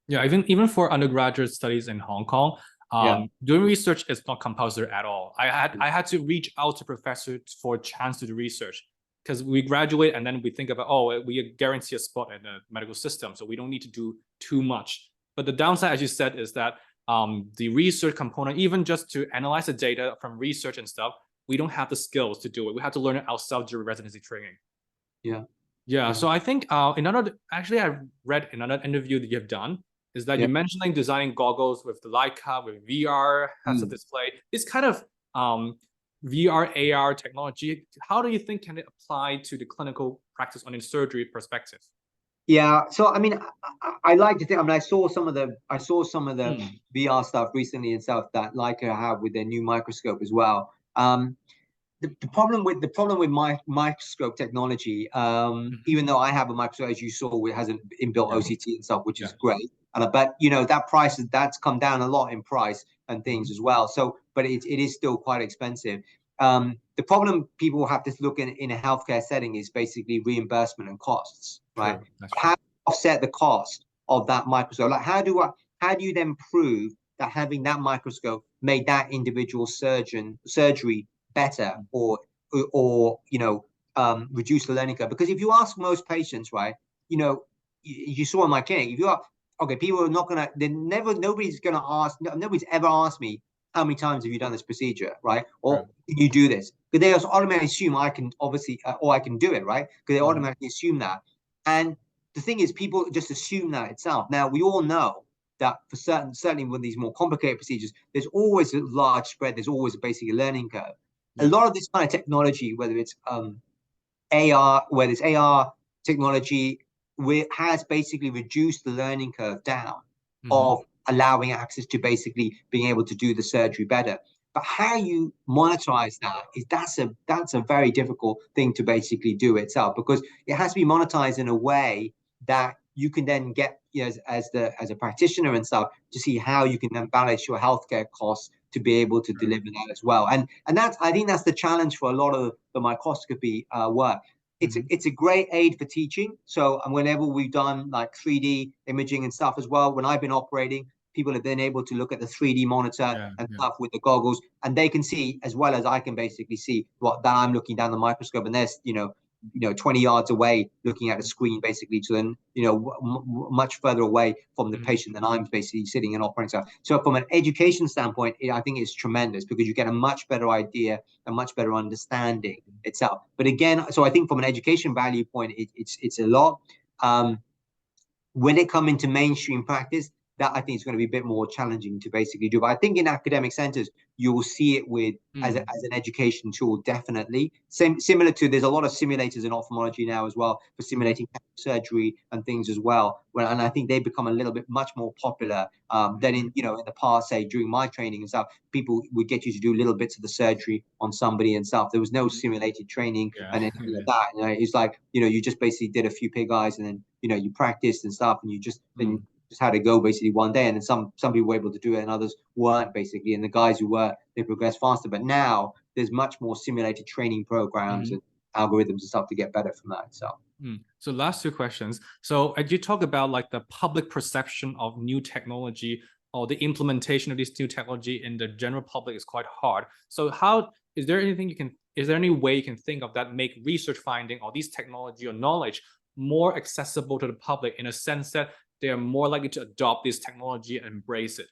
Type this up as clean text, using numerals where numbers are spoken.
Yeah, even for undergraduate studies in Hong Kong, Yeah. doing research is not compulsory at all. I had to reach out to professors for a chance to do research because we graduate and then we think about, oh, we guarantee a spot in the medical system, so we don't need to do too much. But the downside, as you said, is that the research component, even just to analyze the data from research and stuff, we don't have the skills to do it. We have to learn it ourselves during residency training. Yeah. Yeah, Yeah. so I think actually I read in another interview that you've done is that Yeah. you're mentioning designing goggles with the Leica, with VR heads-up display. This kind of VR AR technology, how do you think can it apply to the clinical practice on a surgery perspective? Yeah, so I mean, I like to think. I mean, I saw some of the Mm, VR stuff recently and stuff that Leica have with their new microscope as well. The problem with my microscope technology, even though I have a microscope, as you saw, it has an inbuilt yeah, OCT and stuff, which yeah. is great. And but that that's come down a lot in price and things as well. So, but it is still quite expensive. The problem people have to look in a healthcare setting is basically reimbursement and costs, right? True, that's How true. do you offset the cost of that microscope? Like, how do you then prove that having that microscope made that individual surgery better, or reduce the learning curve? Because if you ask most patients, right, you saw in my clinic, if you are okay, people are not gonna, nobody's gonna ask, nobody's ever asked me how many times have you done this procedure, right? Or True. can you do this? Because they just automatically assume I can, obviously, or I can do it, right? Because they automatically assume that. And the thing is, people just assume that itself. Now, we all know that for certainly with these more complicated procedures, there's always a large spread. There's always basically a learning curve. A Yeah. lot of this kind of technology, whether it's AR technology, has basically reduced the learning curve down Mm-hmm. of allowing access to basically being able to do the surgery better. But how you monetize that is that's a very difficult thing to basically do itself, because it has to be monetized in a way that you can then get, as a practitioner and stuff, to see how you can then balance your healthcare costs to be able to True. deliver that as well. And that's, I think that's the challenge for a lot of the microscopy work. Mm-hmm. It's a great aid for teaching. So whenever we've done like 3D imaging and stuff as well, when I've been operating, people have been able to look at the 3D monitor Yeah, and yeah. stuff with the goggles, and they can see as well as I can basically see what that I'm looking down the microscope, and there's 20 yards away looking at a screen basically, to then much further away from the Mm-hmm. patient than I'm basically sitting and operating. So from an education standpoint, I think it's tremendous, because you get a much better idea, a much better understanding itself. But again, so I think from an education value point, it's a lot. When it comes into mainstream practice, that I think is going to be a bit more challenging to basically do. But I think in academic centers, you will see it with as Mm. an education tool, definitely. Similar to, there's a lot of simulators in ophthalmology now as well for Mm-hmm. simulating surgery and things as well. And I think they become a little bit much more popular than in the past. Say during my training and stuff, people would get you to do little bits of the surgery on somebody and stuff. There was no simulated training Yeah. and anything like that. It's like you just basically did a few pig eyes, and then you practiced and stuff, and you just then Mm. just had to go basically one day, and then some people were able to do it and others weren't basically, and the guys who were, they progressed faster. But now there's much more simulated training programs Mm-hmm. and algorithms and stuff to get better from that. So So last two questions. So you talk about like the public perception of new technology or the implementation of this new technology in the general public is quite hard. So how is there any way you can think of that make research finding or these technology or knowledge more accessible to the public in a sense that they are more likely to adopt this technology and embrace it?